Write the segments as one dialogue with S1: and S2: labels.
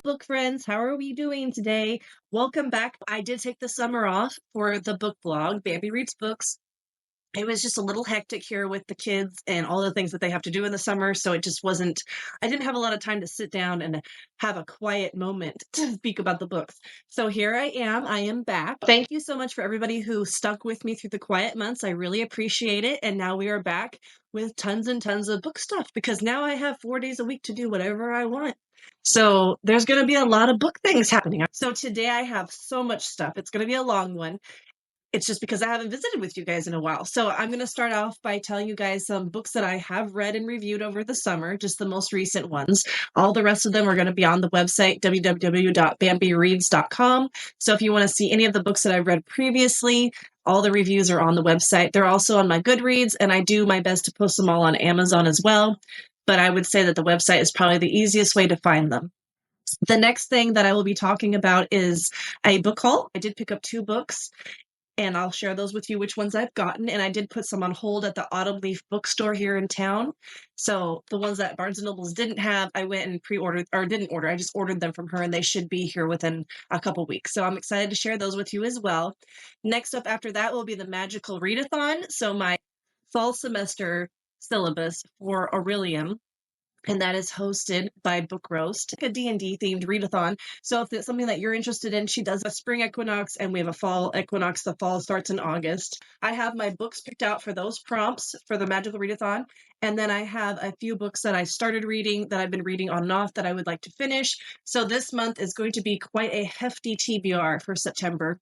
S1: book friends. How are we doing today? Welcome back. I did take the summer off for the book blog, Bambi Reads Books. It was just a little hectic here with the kids and all the things that they have to do in the summer. So it just wasn't, I didn't have a lot of time to sit down and have a quiet moment to speak about the books. So here I am. I am back. Thank you so much for everybody who stuck with me through the quiet months. I really appreciate it. And now we are back with tons and tons of book stuff because now I have 4 days a week to do whatever I want. So there's going to be a lot of book things happening. So today I have so much stuff. It's going to be a long one. It's just because I haven't visited with you guys in a while. So I'm going to start off by telling you guys some books that I have read and reviewed over the summer, just the most recent ones. All the rest of them are going to be on the website, www.bambireads.com. So if you want to see any of the books that I've read previously, all the reviews are on the website. They're also on my Goodreads, and I do my best to post them all on Amazon as well. But I would say that the website is probably the easiest way to find them. The next thing that I will be talking about is a book haul. I did pick up 2 books, and I'll share those with you, which ones I've gotten. And I did put some on hold at the Autumn Leaf bookstore here in town. So the ones that Barnes & Nobles didn't have, I went and pre-ordered, or didn't order. I just ordered them from her, and they should be here within a couple weeks. So I'm excited to share those with you as well. Next up after that will be the Magical Readathon. So my fall semester syllabus for Aurelium, and that is hosted by Book Roast, a D&D themed readathon. So if it's something that you're interested in, she does a spring equinox and we have a fall equinox. The fall starts in August. I have my books picked out for those prompts for the Magical Readathon. And then I have a few books that I started reading that I've been reading on and off that I would like to finish. So this month is going to be quite a hefty TBR for September.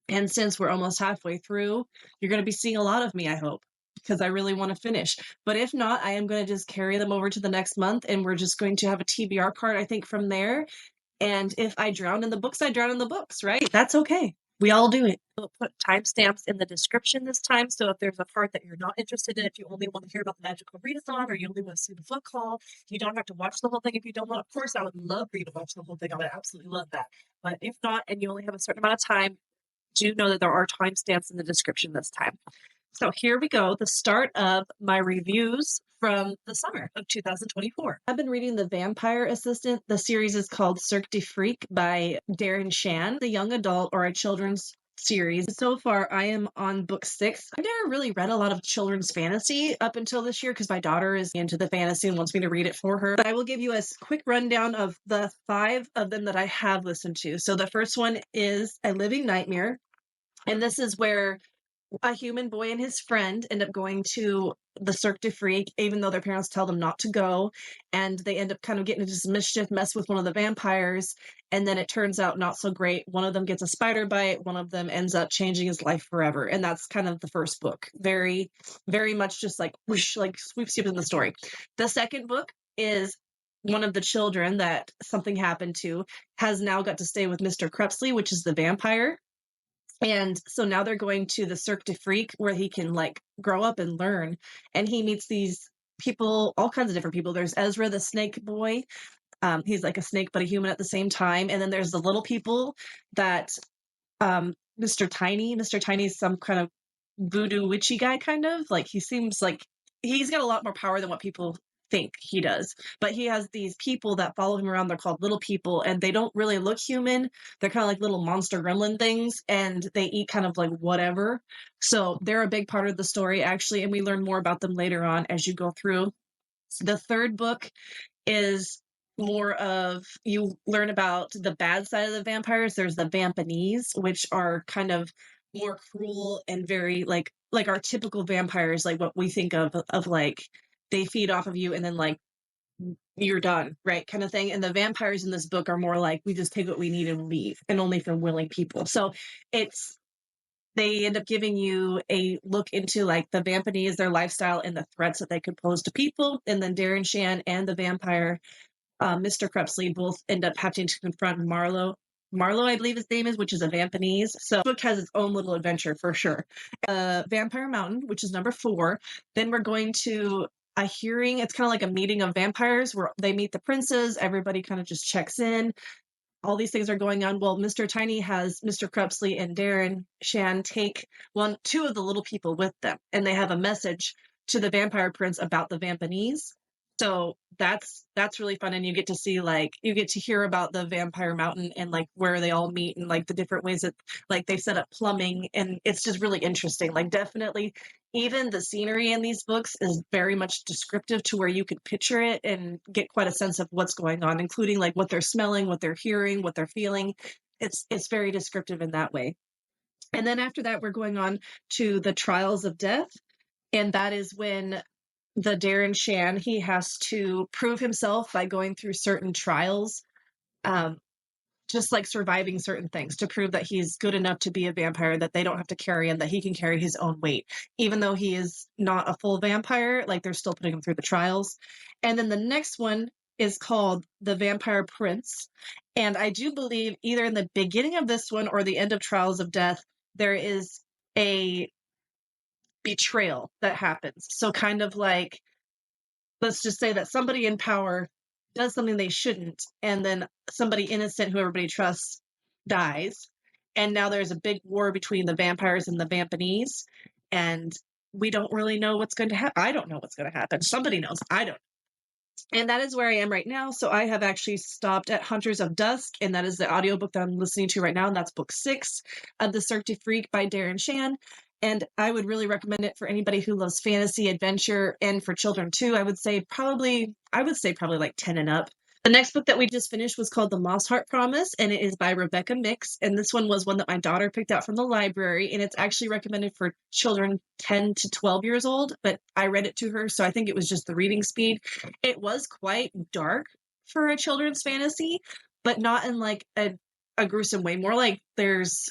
S1: And since we're almost halfway through, you're going to be seeing a lot of me, I hope, because I really want to finish. But if not, I am going to just carry them over to the next month, and we're just going to have a TBR card, I think, from there. And if I drown in the books, I drown in the books, right? That's okay. We all do it. We'll put timestamps in the description this time. So if there's a part that you're not interested in, if you only want to hear about the Magical Readathon or you only want to see the book haul, you don't have to watch the whole thing if you don't want. Of course, I would love for you to watch the whole thing. I would absolutely love that. But if not, and you only have a certain amount of time, do know that there are timestamps in the description this time. So here we go, the start of my reviews from the summer of 2024. I've been reading The Vampire Assistant. The series is called Cirque de Freak by Darren Shan, the young adult or a children's series. So far, I am on book 6. I've never really read a lot of children's fantasy up until this year because my daughter is into the fantasy and wants me to read it for her. But I will give you a quick rundown of the 5 of them that I have listened to. So the first one is A Living Nightmare. And this is where a human boy and his friend end up going to the Cirque de Freak, even though their parents tell them not to go. And they end up kind of getting into this mischief, mess with one of the vampires. And then it turns out not so great. One of them gets a spider bite. One of them ends up changing his life forever. And that's kind of the first book. Very, very much just like whoosh, like sweeps you in the story. The second book is one of the children that something happened to has now got to stay with Mr. Crepsley, which is the vampire. And so now they're going to the Cirque de Freak where he can like grow up and learn. And he meets these people, all kinds of different people. There's Ezra, the snake boy. He's like a snake, but a human at the same time. And then there's the little people that Mr. Tiny is some kind of voodoo witchy guy, kind of. Like he seems like he's got a lot more power than what people think he does. But he has these people that follow him around. They're called little people, and they don't really look human. They're kind of like little monster gremlin things, and they eat kind of like whatever. So they're a big part of the story, actually, and we learn more about them later on as you go through. The third book is more of you learn about the bad side of the vampires. There's the Vampanese, which are kind of more cruel and very like our typical vampires, like what we think of like they feed off of you and then like you're done, right? Kind of thing. And the vampires in this book are more like we just take what we need and leave, and only from willing people. So they end up giving you a look into like the Vampanese, their lifestyle, and the threats that they could pose to people. And then Darren Shan and the vampire, Mr. Crepsley, both end up having to confront Marlowe, I believe his name is, which is a Vampanese. So the book has its own little adventure for sure. Vampire Mountain, which is number 4. Then we're going to a hearing. It's kind of like a meeting of vampires where they meet the princes. Everybody kind of just checks in. All these things are going on. Well, Mr. Tiny has Mr. Crepsley and Darren Shan take 2 of the little people with them, and they have a message to the vampire prince about the Vampanese. So that's really fun, and you get to see, like, you get to hear about the Vampire Mountain and, like, where they all meet and, like, the different ways that, like, they set up plumbing, and it's just really interesting. Like, definitely, even the scenery in these books is very much descriptive to where you could picture it and get quite a sense of what's going on, including, like, what they're smelling, what they're hearing, what they're feeling. It's very descriptive in that way. And then after that, we're going on to the Trials of Death, and that is when the Darren Shan, he has to prove himself by going through certain trials, um, just like surviving certain things to prove that he's good enough to be a vampire, that they don't have to carry him, that he can carry his own weight. Even though he is not a full vampire, like they're still putting him through the trials. And then the next one is called The Vampire Prince. And I do believe either in the beginning of this one or the end of Trials of Death, there is a betrayal that happens. So kind of like, let's just say that somebody in power does something they shouldn't, and then somebody innocent who everybody trusts dies. And now there's a big war between the vampires and the vampanese. And we don't really know what's going to happen. I don't know what's going to happen. Somebody knows. I don't. And that is where I am right now. So I have actually stopped at Hunters of Dusk, and that is the audiobook that I'm listening to right now. And that's book 6 of The Cirque du Freak by Darren Shan. And I would really recommend it for anybody who loves fantasy, adventure, and for children too. I would say probably like 10 and up. The next book that we just finished was called The Moss Heart Promise, and it is by Rebecca Mix. And this one was one that my daughter picked out from the library, and it's actually recommended for children 10 to 12 years old, but I read it to her, so I think it was just the reading speed. It was quite dark for a children's fantasy, but not in like a gruesome way. More like there is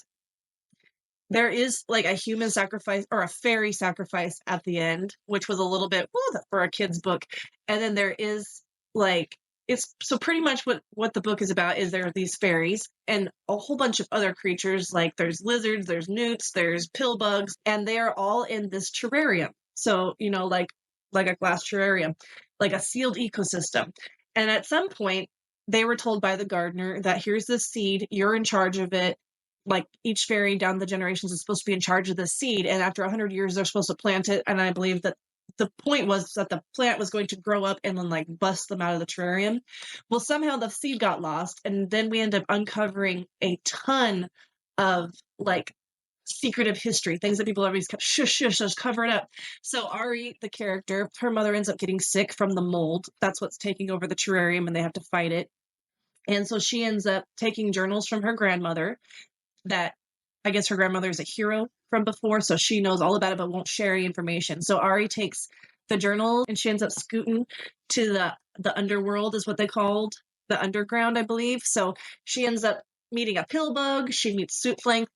S1: like a human sacrifice or a fairy sacrifice at the end, which was a little bit for a kid's book. And then there is like, it's so pretty much what the book is about is there are these fairies and a whole bunch of other creatures, like there's lizards, there's newts, there's pill bugs, and they are all in this terrarium. So, like a glass terrarium, like a sealed ecosystem. And at some point they were told by the gardener that here's this seed, you're in charge of it. Like each fairy down the generations is supposed to be in charge of the seed, and after 100 years they're supposed to plant it. And I believe that the point was that the plant was going to grow up and then like bust them out of the terrarium. Well, somehow the seed got lost, and then we end up uncovering a ton of like secretive history, things that people always kept shush shush just cover it up. So Ari, the character, her mother ends up getting sick from the mold. That's what's taking over the terrarium, and they have to fight it. And so she ends up taking journals from her grandmother that I guess her grandmother is a hero from before, so she knows all about it but won't share any information. So Ari takes the journal and she ends up scooting to the underworld, is what they called the underground, I believe. So she ends up meeting a pill bug. She meets Sootflank,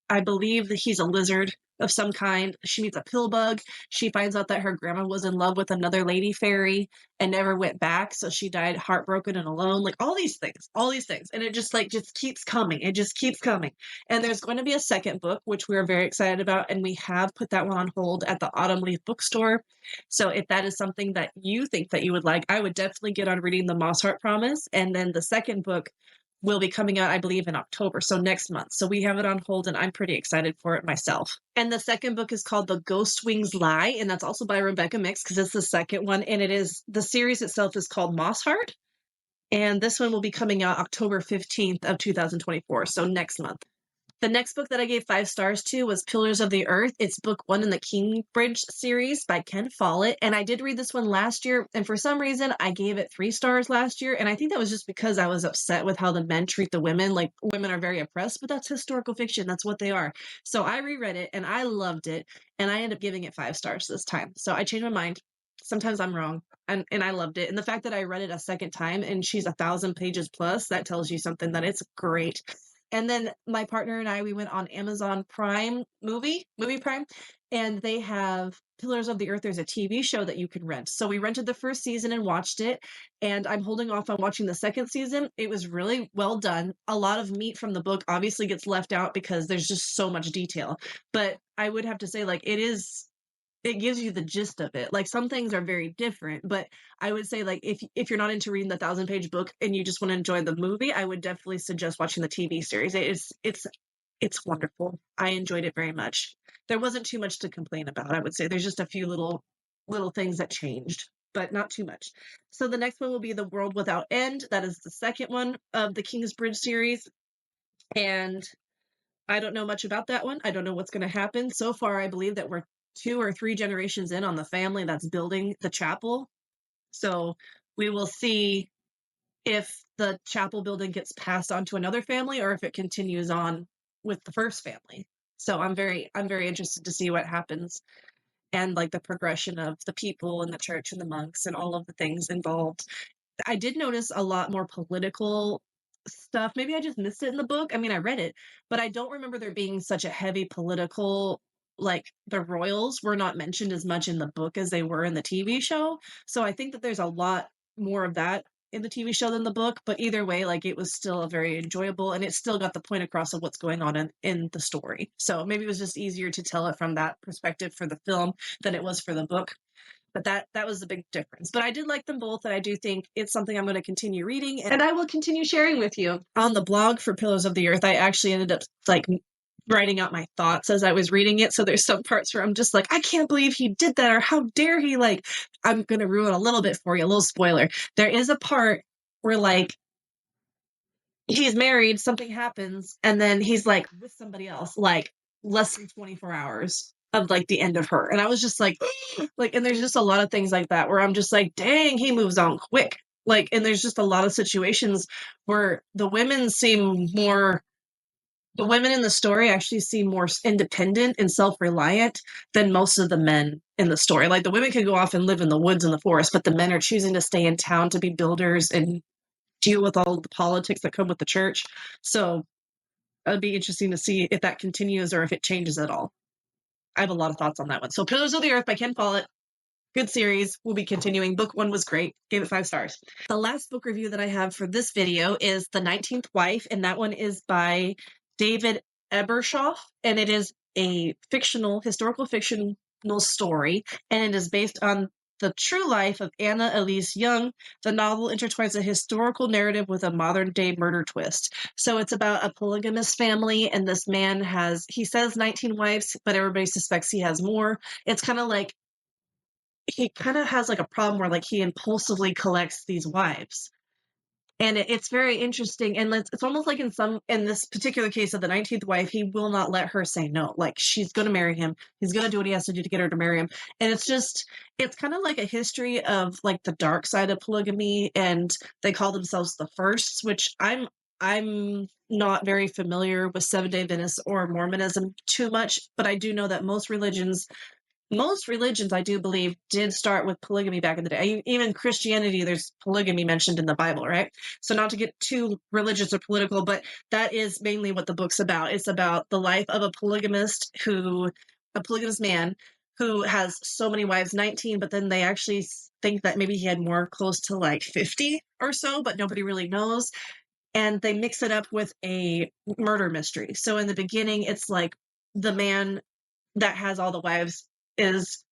S1: I believe that he's a lizard of some kind. She meets a pill bug. She finds out that her grandma was in love with another lady fairy and never went back. So she died heartbroken and alone. Like all these things. And it just keeps coming. It just keeps coming. And there's going to be a second book, which we are very excited about. And we have put that one on hold at the Autumn Leaf bookstore. So if that is something that you think that you would like, I would definitely get on reading The Moss Heart Promise. And then the second book will be coming out, I believe, in October, so next month. So we have it on hold, and I'm pretty excited for it myself. And the second book is called The Ghost Wings Lie, and that's also by Rebecca Mix, because it's the second one, and the series itself is called Moss Heart, and this one will be coming out October 15th of 2024, so next month. The next book that I gave 5 stars to was Pillars of the Earth. It's book 1 in the Kingbridge series by Ken Follett. And I did read this one last year. And for some reason, I gave it 3 stars last year. And I think that was just because I was upset with how the men treat the women. Like, women are very oppressed, but that's historical fiction. That's what they are. So I reread it and I loved it. And I ended up giving it 5 stars this time. So I changed my mind. Sometimes I'm wrong. And I loved it. And the fact that I read it a second time and she's 1,000 pages plus, that tells you something, that it's great. And then my partner and I, we went on Amazon Prime movie Prime, and they have Pillars of the Earth. There's a TV show that you can rent. So we rented the first season and watched it, and I'm holding off on watching the second season. It was really well done. A lot of meat from the book obviously gets left out because there's just so much detail. But I would have to say, like, it gives you the gist of it. Like, some things are very different, but I would say, like, if you're not into reading the 1,000-page book and you just want to enjoy the movie, I would definitely suggest watching the TV series. It's wonderful. I enjoyed it very much. There wasn't too much to complain about, I would say. There's just a few little things that changed. but not too much. So the next one will be The World Without End. That is the second one of the Kingsbridge series. And I don't know much about that one. I don't know what's going to happen. So far, I believe that we're 2 or 3 generations in on the family that's building the chapel. So we will see if the chapel building gets passed on to another family or if it continues on with the first family. So I'm very interested to see what happens, and like the progression of the people and the church and the monks and all of the things involved. I did notice a lot more political stuff. Maybe I just missed it in the book. I mean, I read it, but I don't remember there being such a heavy political, like the royals were not mentioned as much in the book as they were in the TV show. So I think that there's a lot more of that in the TV show than the book, but either way, like it was still very enjoyable and it still got the point across of what's going on in the story. So maybe it was just easier to tell it from that perspective for the film than it was for the book. But that was a big difference. But I did like them both, and I do think it's something I'm going to continue reading, and I will continue sharing with you. On the blog for Pillars of the Earth, I actually ended up like writing out my thoughts as I was reading it. So there's some parts where I'm just like, I can't believe he did that, or how dare he, like, I'm going to ruin a little bit for you, a little spoiler. There is a part where like he's married, something happens, and then he's like with somebody else, like less than 24 hours of like the end of her. And I was just like, like, and there's just a lot of things like that where I'm just like, dang, he moves on quick. Like, and there's just a lot of situations where the women in the story actually seem more independent and self-reliant than most of the men in the story. Like the women could go off and live in the woods and the forest, but the men are choosing to stay in town to be builders and deal with all the politics that come with the church. So it'd be interesting to see if that continues or if it changes at all. I have a lot of thoughts on that one. So Pillars of the Earth by Ken Follett. Good series. We'll be continuing. Book 1 was great. Gave it 5 stars. The last book review that I have for this video is The 19th Wife, and that one is by David Ebershoff, and it is a historical fictional story, and it is based on the true life of Anna Elise Young. The novel intertwines a historical narrative with a modern-day murder twist. So it's about a polygamous family, and this man he says 19 wives, but everybody suspects he has more. It's kind of like he kind of has like a problem where like he impulsively collects these wives, and it's very interesting. And it's almost like in this particular case of the 19th wife, he will not let her say no. Like she's going to marry him, he's going to do what he has to do to get her to marry him. And it's kind of like a history of like the dark side of polygamy, and they call themselves the Firsts, which I'm not very familiar with Seventh-day Adventists or Mormonism too much, but I do know that most religions, I do believe, did start with polygamy back in the day. Even Christianity, there's polygamy mentioned in the Bible, right? So not to get too religious or political, but that is mainly what the book's about. It's about the life of a polygamous man who has so many wives, 19, but then they actually think that maybe he had more, close to like 50 or so, but nobody really knows. And they mix it up with a murder mystery. So in the beginning, it's like the man that has all the wives is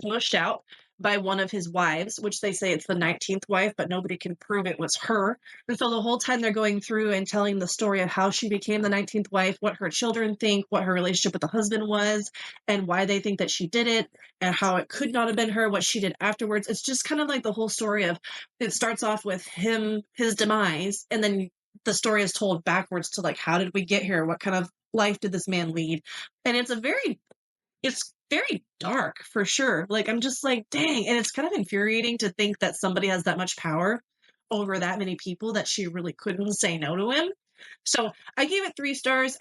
S1: smushed out by one of his wives, which they say it's the 19th wife, but nobody can prove it was her. And so the whole time they're going through and telling the story of how she became the 19th wife, what her children think, what her relationship with the husband was, and why they think that she did it, and how it could not have been her, what she did afterwards. It's just kind of like the whole story of, it starts off with his demise, and then the story is told backwards to like, how did we get here? What kind of life did this man lead? And it's very dark for sure. Like, I'm just like, dang. And it's kind of infuriating to think that somebody has that much power over that many people that she really couldn't say no to him. So I gave it 3 stars.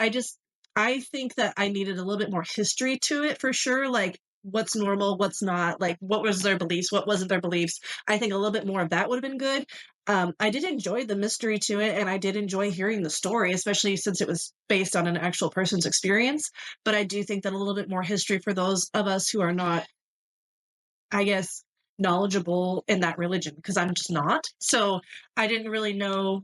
S1: I think that I needed a little bit more history to it for sure. Like, what's normal, what's not, like what was their beliefs, what wasn't their beliefs. I think a little bit more of that would have been good. I did enjoy the mystery to it, and I did enjoy hearing the story, especially since it was based on an actual person's experience. But I do think that a little bit more history for those of us who are not, I guess, knowledgeable in that religion, because I'm just not. So I didn't really know.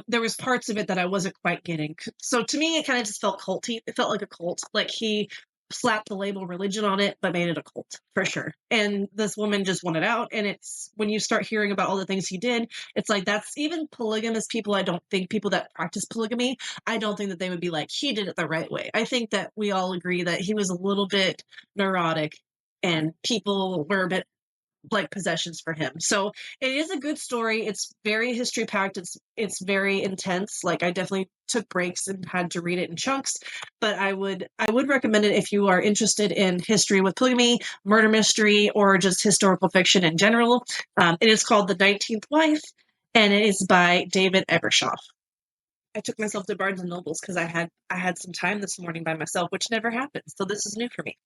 S1: There was parts of it that I wasn't quite getting. So to me, it kind of just felt culty. It felt like a cult. Like he slapped the label religion on it, but made it a cult for sure. And this woman just wanted out. And it's when you start hearing about all the things he did, it's like, that's even polygamous people. I don't think people that practice polygamy, I don't think that they would be like, he did it the right way. I think that we all agree that he was a little bit neurotic and people were a bit like possessions for him. So it is a good story. It's very history packed. It's very intense. Like I definitely took breaks and had to read it in chunks, but I would recommend it if you are interested in history with polygamy, murder mystery, or just historical fiction in general. It is called The 19th Wife, and it is by David Ebershoff. I took myself to Barnes and Nobles because I had some time this morning by myself, which never happens. So this is new for me.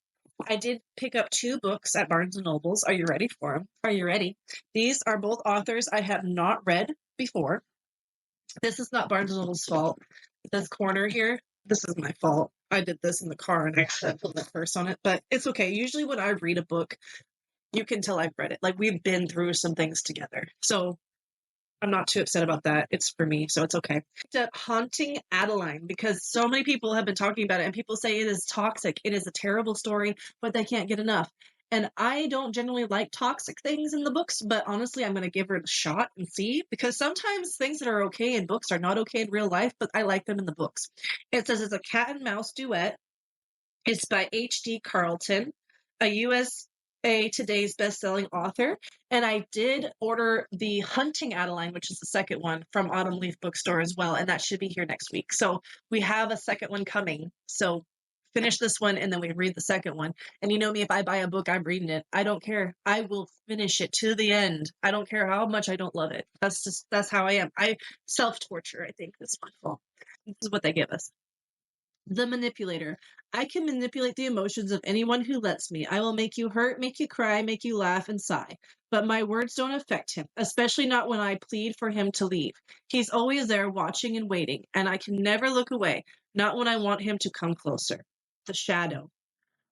S1: I did pick up 2 books at Barnes and Nobles. Are you ready for them? Are you ready? These are both authors I have not read before. This is not Barnes and Noble's fault. This corner here, this is my fault. I did this in the car and I had to put my purse on it, but it's okay. Usually when I read a book, you can tell I've read it. Like we've been through some things together. So I'm not too upset about that. It's for me, so it's okay. Haunting Adeline, because so many people have been talking about it, and people say it is toxic. It is a terrible story, but they can't get enough. And I don't generally like toxic things in the books, but honestly, I'm going to give her a shot and see, because sometimes things that are okay in books are not okay in real life, but I like them in the books. It says it's a cat and mouse duet. It's by H.D. Carlton, a USA Today's best-selling author. And I did order the Hunting Adeline, which is the second one, from Autumn Leaf Bookstore as well, and that should be here next week. So we have a second one coming. So finish this one, and then we read the second one. And you know me, if I buy a book, I'm reading it. I don't care. I will finish it to the end. I don't care how much I don't love it. That's how I am. I self-torture, I think, is my fault. This is what they give us. The Manipulator. I can manipulate the emotions of anyone who lets me. I will make you hurt, make you cry, make you laugh and sigh. But my words don't affect him, especially not when I plead for him to leave. He's always there watching and waiting, and I can never look away, not when I want him to come closer. The Shadow.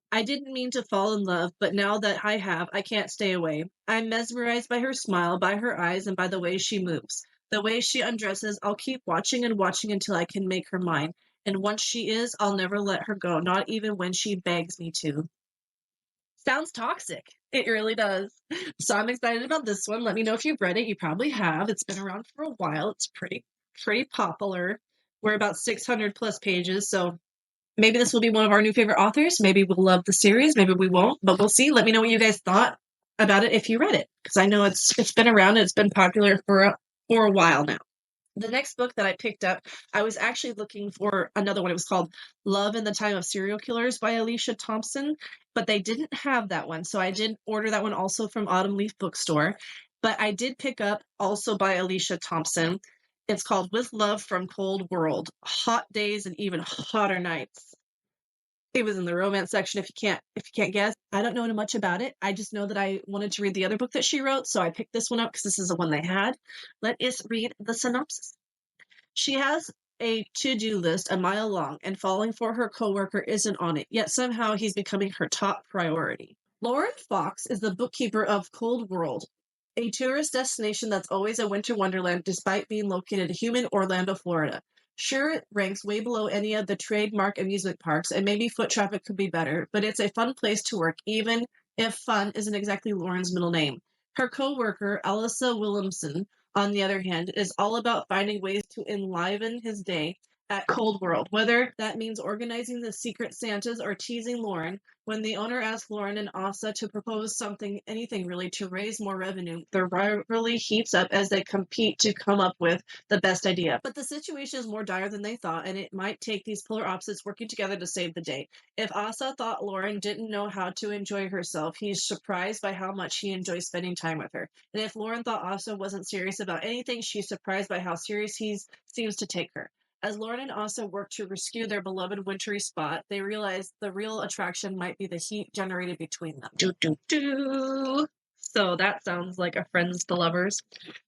S1: I didn't mean to fall in love, but now that I have, I can't stay away. I'm mesmerized by her smile, by her eyes, and by the way she moves. The way she undresses, I'll keep watching and watching until I can make her mine. And once she is, I'll never let her go, not even when she begs me to. Sounds toxic. It really does. So I'm excited about this one. Let me know if you've read it. You probably have. It's been around for a while. It's pretty popular. We're about 600 plus pages, so maybe this will be one of our new favorite authors. Maybe we'll love the series. Maybe we won't, but we'll see. Let me know what you guys thought about it if you read it, because I know it's been around and it's been popular for a while now. The next book that I picked up, I was actually looking for another one. It was called Love in the Time of Serial Killers by Alicia Thompson, but they didn't have that one. So I did order that one also from Autumn Leaf Bookstore. But I did pick up also by Alicia Thompson. It's called With Love from Cold World, Hot Days and Even Hotter Nights. It was in the romance section. If you can't guess, I don't know much about it. I just know that I wanted to read the other book that she wrote, so I picked this one up because this is the one they had. Let us read the synopsis. She has a to-do list a mile long, and falling for her coworker isn't on it, yet somehow he's becoming her top priority. Lauren Fox is the bookkeeper of Cold World, a tourist destination that's always a winter wonderland despite being located in humid Orlando, Florida. Sure, it ranks way below any of the trademark amusement parks, and maybe foot traffic could be better, but it's a fun place to work, even if fun isn't exactly Lauren's middle name. Her co-worker, Alyssa Williamson, on the other hand, is all about finding ways to enliven his day at Cold World, whether that means organizing the secret Santas or teasing Lauren. When the owner asks Lauren and Asa to propose anything really, to raise more revenue, their rivalry heats up as they compete to come up with the best idea. But the situation is more dire than they thought, and it might take these polar opposites working together to save the day. If Asa thought Lauren didn't know how to enjoy herself, he's surprised by how much he enjoys spending time with her. And if Lauren thought Asa wasn't serious about anything, she's surprised by how serious he seems to take her. As Lauren and Asa work to rescue their beloved wintry spot, they realize the real attraction might be the heat generated between them. Do, do, do. So that sounds like a friends to lovers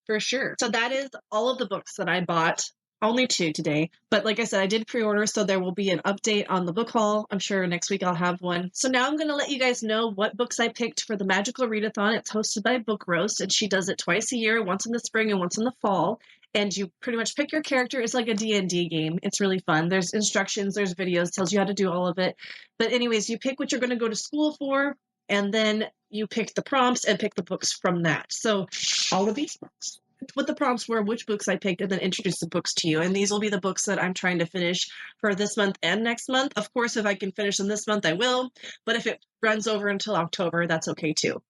S1: for sure. So that is all of the books that I bought. Only 2 today. But like I said, I did pre-order, so there will be an update on the book haul. I'm sure next week I'll have one. So now I'm going to let you guys know what books I picked for the Magical Readathon. It's hosted by Book Roast, and she does it twice a year, once in the spring and once in the fall. And you pretty much pick your character. It's like a D&D game. It's really fun. There's instructions, there's videos, tells you how to do all of it. But anyways, you pick what you're going to go to school for, and then you pick the prompts and pick the books from that. So all of these books what the prompts were, which books I picked, and then introduce the books to you. And these will be the books that I'm trying to finish for this month and next month. Of course, if I can finish them this month, I will. But if it runs over until October, that's okay too.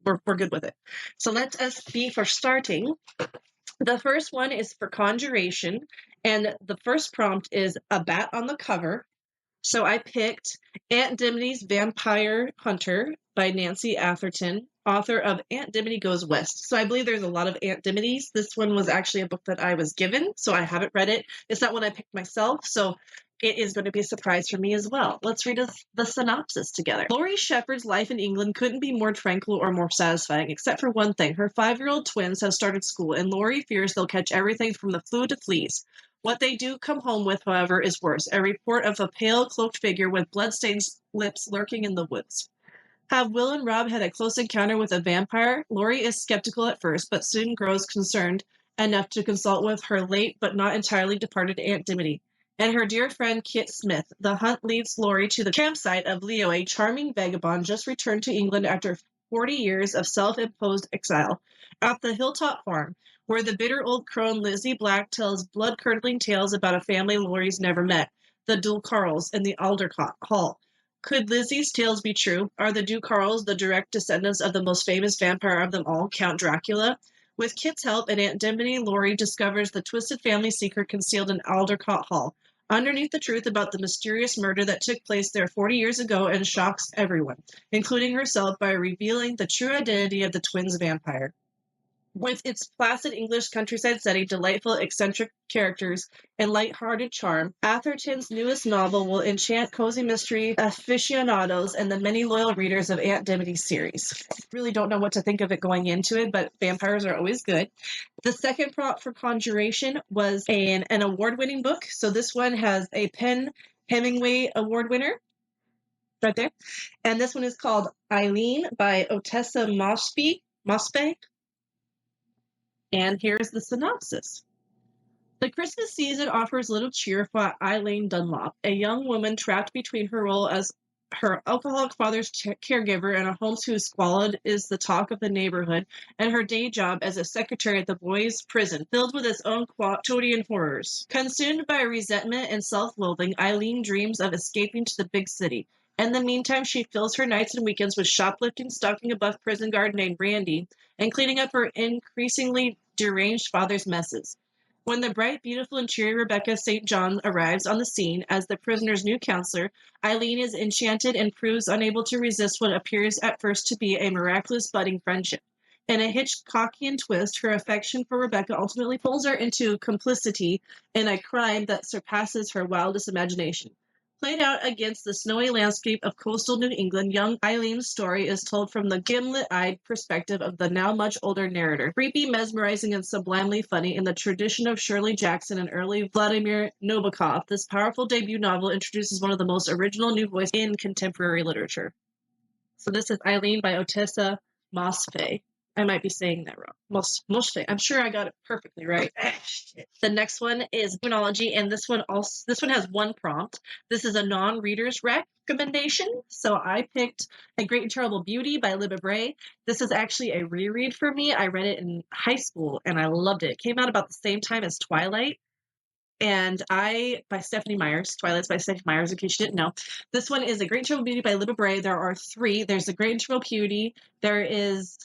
S1: We're good with it. So let us be for starting. The first one is for Conjuration, and the first prompt is a bat on the cover. So I picked Aunt Dimity's Vampire Hunter by Nancy Atherton, author of Aunt Dimity Goes West. So I believe there's a lot of Aunt Dimity's. This one was actually a book that I was given, so I haven't read it. It's not one I picked myself, so it is going to be a surprise for me as well. Let's read the synopsis together. Laurie Shepherd's life in England couldn't be more tranquil or more satisfying, except for one thing. Her 5-year-old twins have started school, and Laurie fears they'll catch everything from the flu to fleas. What they do come home with, however, is worse. A report of a pale, cloaked figure with blood-stained lips lurking in the woods. Have Will and Rob had a close encounter with a vampire? Laurie is skeptical at first, but soon grows concerned enough to consult with her late but not entirely departed Aunt Dimity and her dear friend Kit Smith. The hunt leads Laurie to the campsite of Leo, a charming vagabond just returned to England after 40 years of self-imposed exile. At the Hilltop Farm, where the bitter old crone Lizzie Black tells blood-curdling tales about a family Laurie's never met, the Dulcarls in the Aldercott Hall. Could Lizzie's tales be true? Are the Dulcarls the direct descendants of the most famous vampire of them all, Count Dracula? With Kit's help and Aunt Dimity, Laurie discovers the twisted family secret concealed in Aldercott Hall. Underneath the truth about the mysterious murder that took place there 40 years ago and shocks everyone, including herself, by revealing the true identity of the twins' vampire. With its placid English countryside setting, delightful, eccentric characters, and light-hearted charm, Atherton's newest novel will enchant cozy mystery aficionados and the many loyal readers of Aunt Dimity's series. Really don't know what to think of it going into it, but vampires are always good. The second prompt for Conjuration was an award-winning book. So this one has a Penn Hemingway Award winner right there. And this one is called Eileen by Otessa Mospe. And here's the synopsis. The Christmas season offers little cheer for Eileen Dunlop, a young woman trapped between her role as her alcoholic father's caregiver in a home whose squalid is the talk of the neighborhood, and her day job as a secretary at the boys' prison, filled with its own quotidian horrors. Consumed by resentment and self-loathing, Eileen dreams of escaping to the big city. In the meantime, she fills her nights and weekends with shoplifting, stalking a buff prison guard named Randy, and cleaning up her increasingly deranged father's messes. When the bright, beautiful, and cheery Rebecca St. John arrives on the scene as the prisoner's new counselor, Eileen is enchanted and proves unable to resist what appears at first to be a miraculous budding friendship. In a Hitchcockian twist, her affection for Rebecca ultimately pulls her into complicity in a crime that surpasses her wildest imagination. Played out against the snowy landscape of coastal New England, young Eileen's story is told from the gimlet-eyed perspective of the now much older narrator. Creepy, mesmerizing, and sublimely funny in the tradition of Shirley Jackson and early Vladimir Nabokov, this powerful debut novel introduces one of the most original new voices in contemporary literature. So this is Eileen by Otessa Mospe. I might be saying that wrong. Mospe. I'm sure I got it perfectly right. The next one is Demonology, and this one has one prompt. This is a non-reader's recommendation. So I picked A Great and Terrible Beauty by Libba Bray. This is actually a reread for me. I read it in high school, and I loved it. It came out about the same time as Twilight. And by Stephanie Myers. Twilight's by Stephanie Myers, in case you didn't know. This one is A Great and Terrible Beauty by Libba Bray. There are 3. There's A Great and Terrible Beauty. There is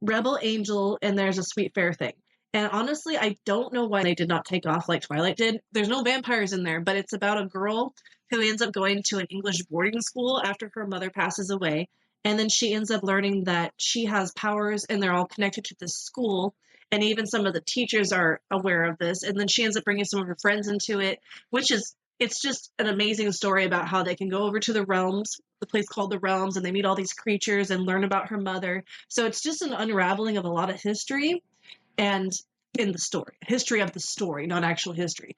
S1: Rebel Angel, and there's A Sweet Fair Thing. And honestly, I don't know why they did not take off like Twilight did. There's no vampires in there, but it's about a girl who ends up going to an English boarding school after her mother passes away. And then she ends up learning that she has powers and they're all connected to this school. And even some of the teachers are aware of this. And then she ends up bringing some of her friends into it, it's just an amazing story about how they can go over to the realms, the place called the realms, and they meet all these creatures and learn about her mother. So it's just an unraveling of a lot of history and in the story, history of the story, not actual history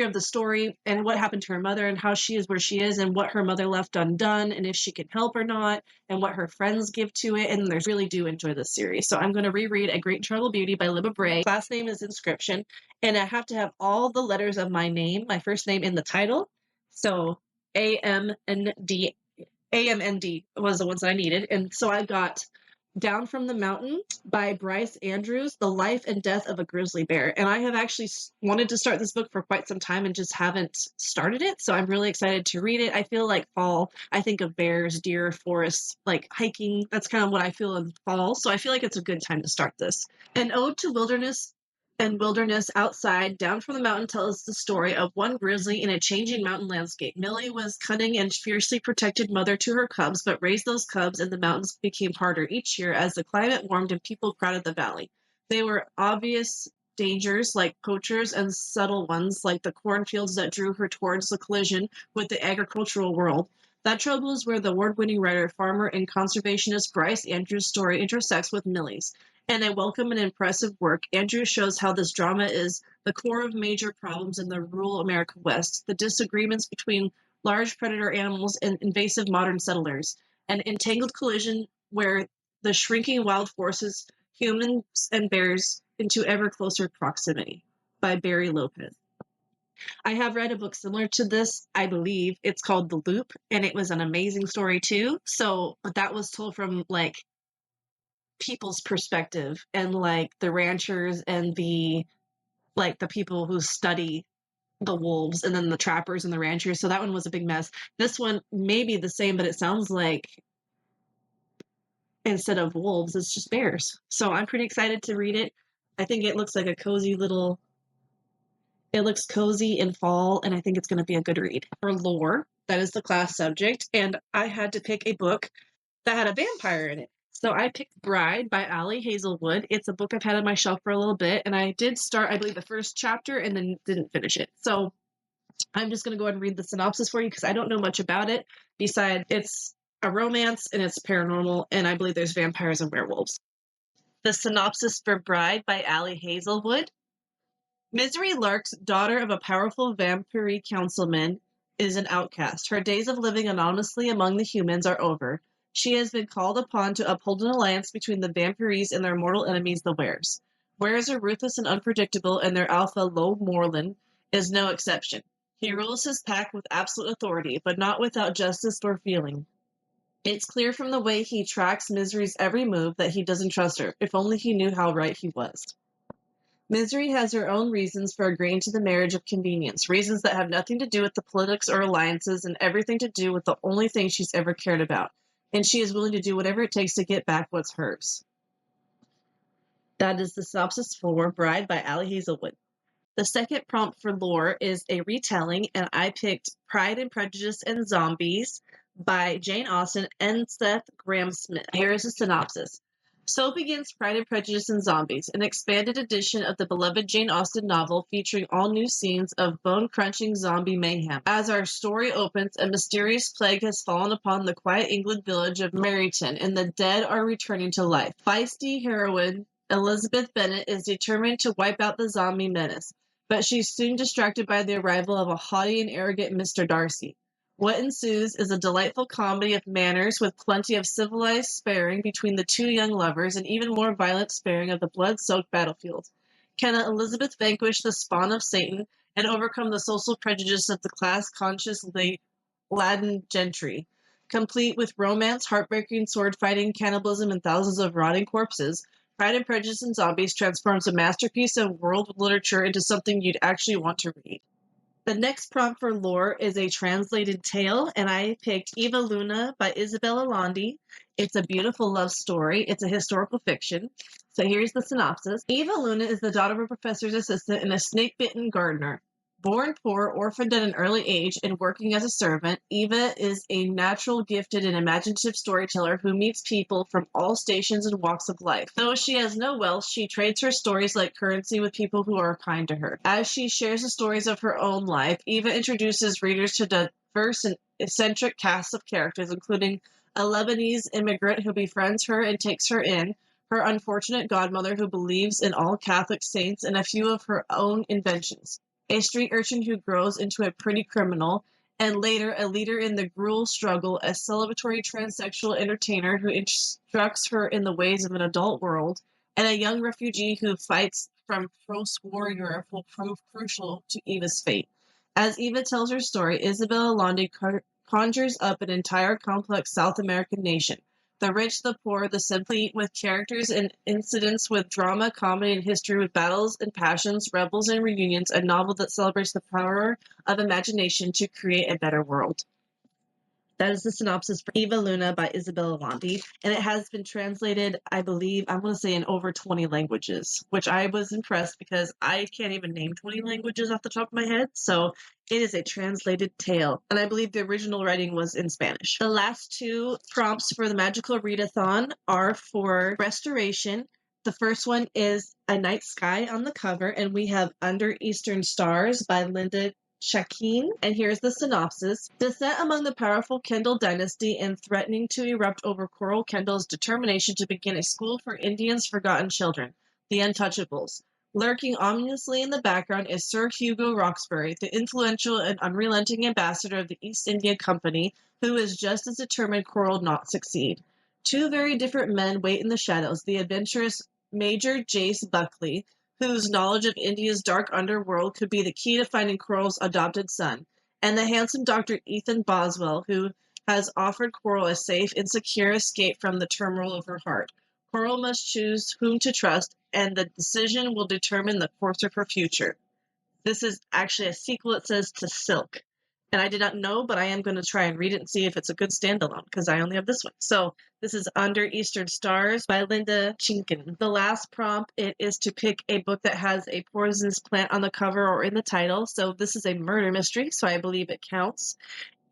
S1: of the story and what happened to her mother and how she is where she is and what her mother left undone and if she can help or not and what her friends give to it. And I really do enjoy this series. So I'm going to reread A Great and Terrible Beauty by Libba Bray. Class name is Inscription. And I have to have all the letters of my name, my first name, in the title. So AMND was the ones that I needed. And so I got Down from the Mountain by Bryce Andrews, The Life and Death of a Grizzly Bear. And I have actually wanted to start this book for quite some time and just haven't started it. So I'm really excited to read it. I feel like fall, I think of bears, deer, forests, like hiking. That's kind of what I feel in fall. So I feel like it's a good time to start this. An ode to wilderness and wilderness outside, Down from the Mountain tells the story of one grizzly in a changing mountain landscape. Millie was cunning and fiercely protected mother to her cubs, but raised those cubs and the mountains became harder each year as the climate warmed and people crowded the valley. They were obvious dangers like poachers and subtle ones like the cornfields that drew her towards the collision with the agricultural world. That trouble is where the award-winning writer, farmer, and conservationist Bryce Andrews' story intersects with Millie's. In a welcome and impressive work, Andrews shows how this drama is the core of major problems in the rural America West, the disagreements between large predator animals and invasive modern settlers, an entangled collision where the shrinking wild forces humans and bears into ever closer proximity, by Barry Lopez. I have read a book similar to this, I believe. It's called The Loop, and it was an amazing story too. So that was told from like people's perspective and like the ranchers and the people who study the wolves and then the trappers and the ranchers. So that one was a big mess. This one may be the same, but it sounds like instead of wolves, it's just bears. So I'm pretty excited to read it. I think it looks like a cozy little, it looks cozy in fall, and I think it's going to be a good read. For lore, that is the class subject, and I had to pick a book that had a vampire in it. So I picked Bride by Ali Hazelwood. It's a book I've had on my shelf for a little bit, and I did start, I believe, the first chapter and then didn't finish it. So I'm just going to go ahead and read the synopsis for you because I don't know much about it. Besides, it's a romance and it's paranormal, and I believe there's vampires and werewolves. The synopsis for Bride by Ali Hazelwood. Misery Larks, daughter of a powerful vampire councilman, is an outcast. Her days of living anonymously among the humans are over. She has been called upon to uphold an alliance between the vampires and their mortal enemies, the Wares. Wares are ruthless and unpredictable, and their alpha, Lo Morlin, is no exception. He rules his pack with absolute authority, but not without justice or feeling. It's clear from the way he tracks Misery's every move that he doesn't trust her. If only he knew how right he was. Misery has her own reasons for agreeing to the marriage of convenience, reasons that have nothing to do with the politics or alliances and everything to do with the only thing she's ever cared about. And she is willing to do whatever it takes to get back what's hers. That is the synopsis for Bride by Ali Hazelwood. The second prompt for lore is a retelling, and I picked Pride and Prejudice and Zombies by Jane Austen and Seth Grahame-Smith. Here is a synopsis. So begins Pride and Prejudice and Zombies, an expanded edition of the beloved Jane Austen novel featuring all new scenes of bone-crunching zombie mayhem. As our story opens, a mysterious plague has fallen upon the quiet England village of Meryton, and the dead are returning to life. Feisty heroine Elizabeth Bennet is determined to wipe out the zombie menace, but she's soon distracted by the arrival of a haughty and arrogant Mr. Darcy. What ensues is a delightful comedy of manners with plenty of civilized sparring between the two young lovers and even more violent sparring of the blood-soaked battlefield. Can Elizabeth vanquish the spawn of Satan and overcome the social prejudice of the class-conscious Latin gentry? Complete with romance, heartbreaking sword fighting, cannibalism, and thousands of rotting corpses, Pride and Prejudice and Zombies transforms a masterpiece of world literature into something you'd actually want to read. The next prompt for lore is a translated tale, and I picked Eva Luna by Isabella Landi. It's a beautiful love story. It's a historical fiction. So here's the synopsis. Eva Luna is the daughter of a professor's assistant and a snake-bitten gardener. Born poor, orphaned at an early age, and working as a servant, Eva is a natural, gifted, and imaginative storyteller who meets people from all stations and walks of life. Though she has no wealth, she trades her stories like currency with people who are kind to her. As she shares the stories of her own life, Eva introduces readers to diverse and eccentric casts of characters, including a Lebanese immigrant who befriends her and takes her in, her unfortunate godmother who believes in all Catholic saints, and a few of her own inventions. A street urchin who grows into a pretty criminal, and later a leader in the gruel struggle, a celebratory transsexual entertainer who instructs her in the ways of an adult world, and a young refugee who fights from post-war Europe will prove crucial to Eva's fate. As Eva tells her story, Isabella Landi conjures up an entire complex South American nation. The rich, the poor, the simply, with characters and incidents, with drama, comedy, and history, with battles and passions, rebels and reunions, a novel that celebrates the power of imagination to create a better world. That is the synopsis for Eva Luna by Isabella Landi, and it has been translated, I believe, I'm going to say in over 20 languages, which I was impressed because I can't even name 20 languages off the top of my head, so it is a translated tale, and I believe the original writing was in Spanish. The last two prompts for the Magical Readathon are for restoration. The first one is A Night Sky on the cover, and we have Under Eastern Stars by Linda Shakeen, and here's the synopsis. Descent among the powerful Kendall dynasty and threatening to erupt over Coral Kendall's determination to begin a school for Indians' forgotten children, the Untouchables. Lurking ominously in the background is Sir Hugo Roxbury, the influential and unrelenting ambassador of the East India Company, who is just as determined Coral not succeed. Two very different men wait in the shadows, the adventurous Major Jace Buckley, whose knowledge of India's dark underworld could be the key to finding Coral's adopted son, and the handsome Dr. Ethan Boswell, who has offered Coral a safe and secure escape from the turmoil of her heart. Coral must choose whom to trust, and the decision will determine the course of her future. This is actually a sequel, it says, to Silk. And I did not know, but I am going to try and read it and see if it's a good standalone, because I only have this one. So this is Under Eastern Stars by Linda Chinkin. The last prompt, it is to pick a book that has a poisonous plant on the cover or in the title. So this is a murder mystery, so I believe it counts.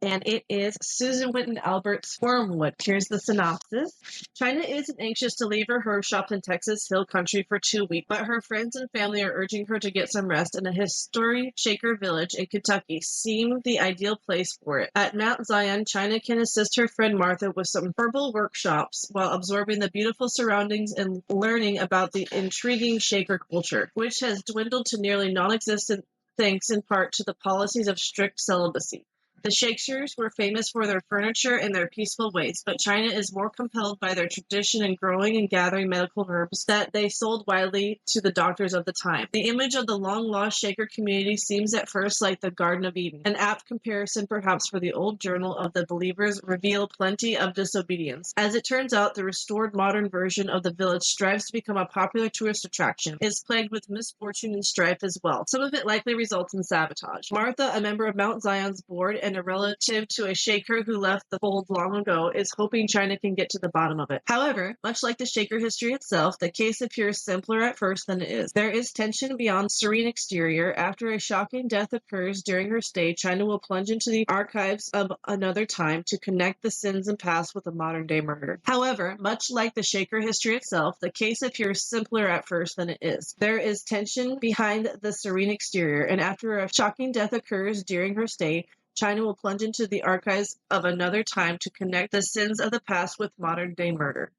S1: And it is Susan Winton Albert's Wormwood. Here's the synopsis. China isn't anxious to leave her herb shop in Texas Hill Country for 2 weeks, but her friends and family are urging her to get some rest, and a historic Shaker village in Kentucky seemed the ideal place for it. At Mount Zion, China can assist her friend Martha with some herbal workshops while absorbing the beautiful surroundings and learning about the intriguing Shaker culture, which has dwindled to nearly non-existent thanks in part to the policies of strict celibacy. The Shakespeares were famous for their furniture and their peaceful ways, but China is more compelled by their tradition in growing and gathering medical herbs that they sold widely to the doctors of the time. The image of the long-lost Shaker community seems at first like the Garden of Eden. An apt comparison, perhaps, for the old journal of the believers reveal plenty of disobedience. As it turns out, the restored modern version of the village strives to become a popular tourist attraction. It is plagued with misfortune and strife as well. Some of it likely results in sabotage. Martha, a member of Mount Zion's board and a relative to a Shaker who left the fold long ago, is hoping China can get to the bottom of it. However, much like the Shaker history itself, the case appears simpler at first than it is. There is tension beyond serene exterior. After a shocking death occurs during her stay, China will plunge into the archives of another time to connect the sins and past with a modern-day murder. However, much like the Shaker history itself, the case appears simpler at first than it is. There is tension behind the serene exterior, and after a shocking death occurs during her stay, China will plunge into the archives of another time to connect the sins of the past with modern-day murder.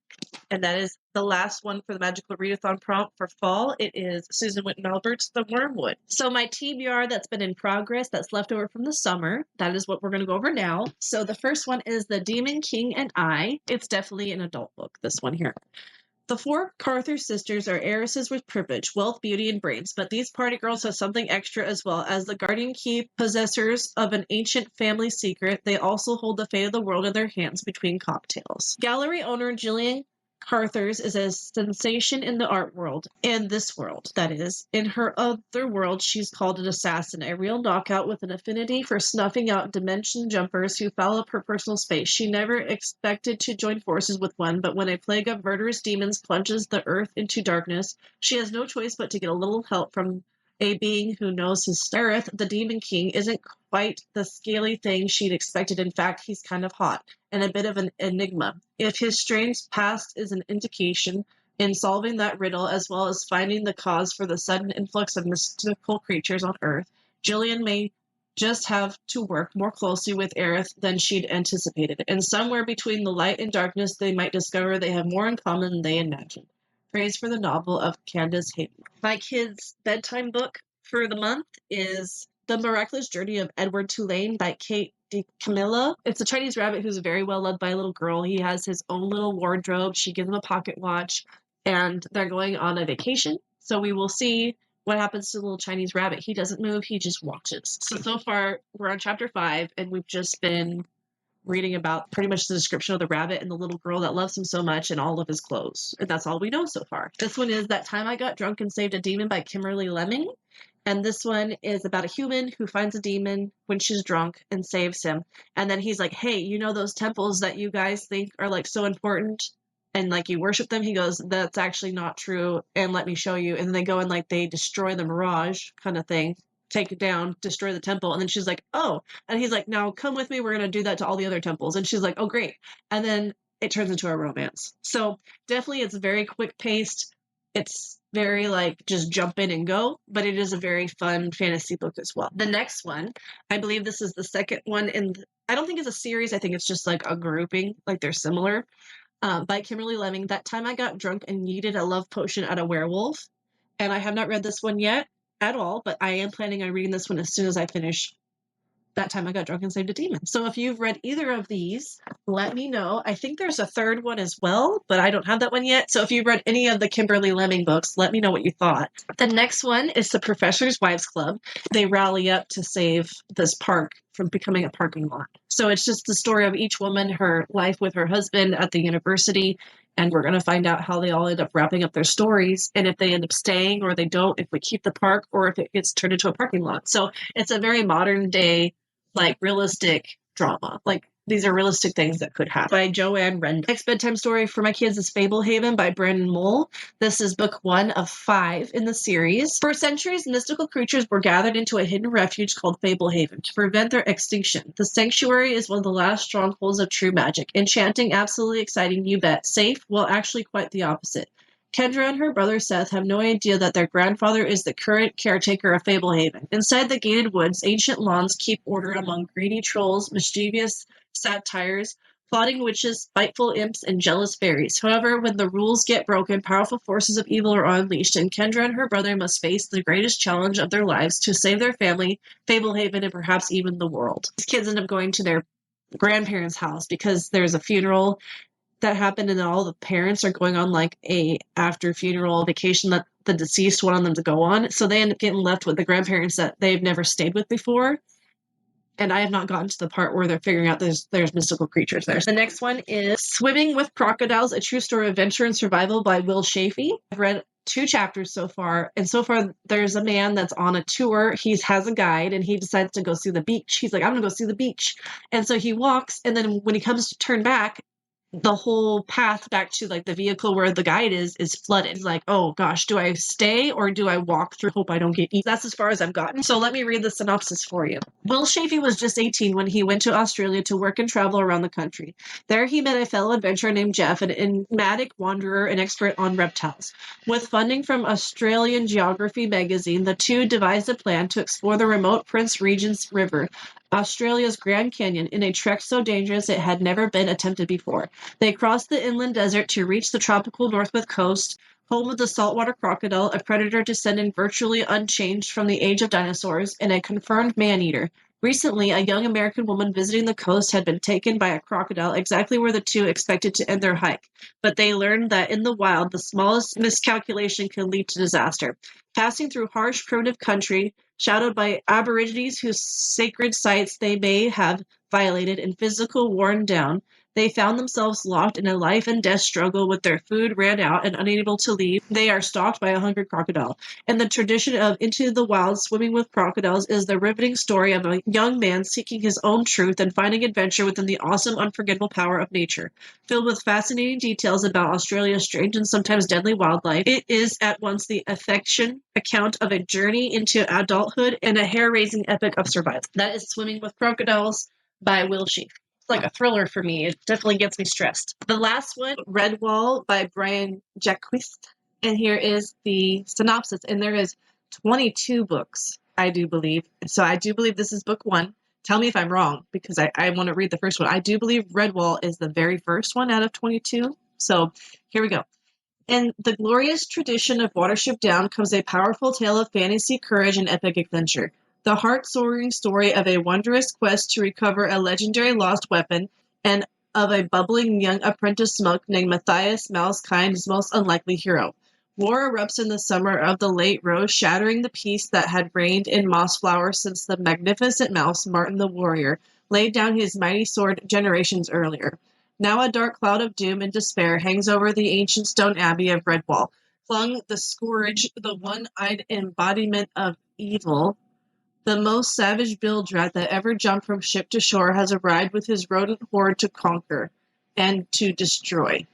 S1: And that is the last one for the Magical Readathon prompt for fall. It is Susan Winton Albert's The Wormwood. So my TBR that's been in progress, that's left over from the summer, that is what we're going to go over now. So the first one is The Demon King and I. It's definitely an adult book, this one here. The four Carther sisters are heiresses with privilege, wealth, beauty, and brains, but these party girls have something extra as well. As the guardian key possessors of an ancient family secret, they also hold the fate of the world in their hands between cocktails. Gallery owner Jillian Carthers is a sensation in the art world, in this world, that is. In her other world, she's called an assassin, a real knockout with an affinity for snuffing out dimension jumpers who foul up her personal space. She never expected to join forces with one, but when a plague of murderous demons plunges the earth into darkness, she has no choice but to get a little help from a being who knows his Stareth, the Demon King, isn't quite the scaly thing she'd expected. In fact, he's kind of hot and a bit of an enigma. If his strange past is an indication in solving that riddle, as well as finding the cause for the sudden influx of mystical creatures on Earth, Jillian may just have to work more closely with Aerith than she'd anticipated. And somewhere between the light and darkness, they might discover they have more in common than they imagined. Praise for the novel of Candace Hayden. My kids' bedtime book for the month is The Miraculous Journey of Edward Tulane by Kate DeCamilla. It's a Chinese rabbit who's very well loved by a little girl. He has his own little wardrobe. She gives him a pocket watch, and they're going on a vacation. So we will see what happens to the little Chinese rabbit. He doesn't move. He just watches. So far, we're on chapter 5, and we've just been reading about pretty much the description of the rabbit and the little girl that loves him so much and all of his clothes. And that's all we know so far. This one is That Time I Got Drunk and Saved a Demon by Kimberly Lemming. And this one is about a human who finds a demon when she's drunk and saves him. And then he's like, hey, you know those temples that you guys think are like so important and like you worship them? He goes, that's actually not true. And let me show you. And then they go and like they destroy the mirage kind of thing, take it down, destroy the temple. And then she's like, oh. And he's like, now come with me. We're going to do that to all the other temples. And she's like, oh, great. And then it turns into a romance. So definitely it's very quick paced. It's very like just jump in and go, but it is a very fun fantasy book as well. The next one, I believe this is the second one I don't think it's a series. I think it's just like a grouping, like they're similar, by Kimberly Lemming. That Time I Got Drunk and Needed a Love Potion at a Werewolf. And I have not read this one yet at all, but I am planning on reading this one as soon as I finish That Time I Got Drunk and Saved a Demon. So if you've read either of these, let me know. I think there's a third one as well, but I don't have that one yet. So if you've read any of the Kimberly Lemming books, let me know what you thought. The next one is The Professor's Wives Club. They rally up to save this park from becoming a parking lot. So it's just the story of each woman, her life with her husband at the university, and we're going to find out how they all end up wrapping up their stories and if they end up staying or they don't, if we keep the park or if it gets turned into a parking lot. So it's a very modern day, like realistic drama. Like these are realistic things that could happen. By Joanne Rendon. Next bedtime story for my kids is Fablehaven by Brandon Mull. This is book 1 of 5 in the series. For centuries, mystical creatures were gathered into a hidden refuge called Fablehaven to prevent their extinction. The sanctuary is one of the last strongholds of true magic. Enchanting, absolutely exciting, you bet. Safe? Well, actually quite the opposite. Kendra and her brother Seth have no idea that their grandfather is the current caretaker of Fablehaven. Inside the gated woods, ancient lawns keep order among greedy trolls, mischievous satyrs, plotting witches, spiteful imps, and jealous fairies. However, when the rules get broken, powerful forces of evil are unleashed, and Kendra and her brother must face the greatest challenge of their lives to save their family, Fablehaven, and perhaps even the world. These kids end up going to their grandparents' house because there's a funeral that happened and then all the parents are going on like a after funeral vacation that the deceased wanted them to go on. So they end up getting left with the grandparents that they've never stayed with before. And I have not gotten to the part where they're figuring out there's mystical creatures there. The next one is Swimming with Crocodiles, A True Story of Adventure and Survival by Will Chafee. I've read 2 chapters so far, and so far there's a man that's on a tour. He has a guide, and he decides to go see the beach. He's like, I'm going to go see the beach. And so he walks, and then when he comes to turn back, the whole path back to like the vehicle where the guide is flooded. He's like, oh gosh, do I stay or do I walk through? Hope I don't get eaten. That's as far as I've gotten. So let me read the synopsis for you. Will Chafee was just 18 when he went to Australia to work and travel around the country. There he met a fellow adventurer named Jeff, an enigmatic wanderer and expert on reptiles. With funding from Australian Geography magazine, the two devised a plan to explore the remote Prince Regent's River, Australia's Grand Canyon, in a trek so dangerous it had never been attempted before. They crossed the inland desert to reach the tropical Northwest coast, home of the saltwater crocodile, a predator descended virtually unchanged from the age of dinosaurs, and a confirmed man-eater. Recently, a young American woman visiting the coast had been taken by a crocodile exactly where the two expected to end their hike. But they learned that in the wild, the smallest miscalculation can lead to disaster. Passing through harsh, primitive country, shadowed by aborigines whose sacred sites they may have violated and physical worn down, they found themselves locked in a life and death struggle with their food ran out and unable to leave. They are stalked by a hungry crocodile. And the tradition of Into the Wild, Swimming with Crocodiles is the riveting story of a young man seeking his own truth and finding adventure within the awesome, unforgettable power of nature. Filled with fascinating details about Australia's strange and sometimes deadly wildlife, it is at once the affection account of a journey into adulthood and a hair-raising epic of survival. That is Swimming with Crocodiles by Will Chafee. Like a thriller for me. It definitely gets me stressed. The last one, Redwall by Brian Jacquist. And here is the synopsis. And there is 22 books, I do believe. So I do believe this is book 1. Tell me if I'm wrong, because I want to read the first one. I do believe Redwall is the very first one out of 22. So here we go. In the glorious tradition of Watership Down comes a powerful tale of fantasy, courage, and epic adventure. The heart-soaring story of a wondrous quest to recover a legendary lost weapon and of a bubbling young apprentice monk named Matthias Malskind's most unlikely hero. War erupts in the summer of the late rose, shattering the peace that had reigned in Mossflower since the magnificent mouse, Martin the Warrior, laid down his mighty sword generations earlier. Now a dark cloud of doom and despair hangs over the ancient stone abbey of Redwall. Flung the scourge, the one-eyed embodiment of evil, the most savage bilge rat that ever jumped from ship to shore has arrived with his rodent horde to conquer and to destroy.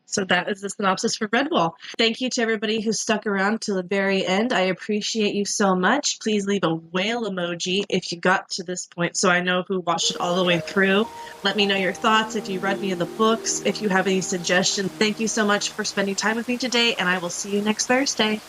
S1: So that is the synopsis for Redwall. Thank you to everybody who stuck around to the very end. I appreciate you so much. Please leave a whale emoji if you got to this point so I know who watched it all the way through. Let me know your thoughts if you read any of the books, if you have any suggestions. Thank you so much for spending time with me today, and I will see you next Thursday.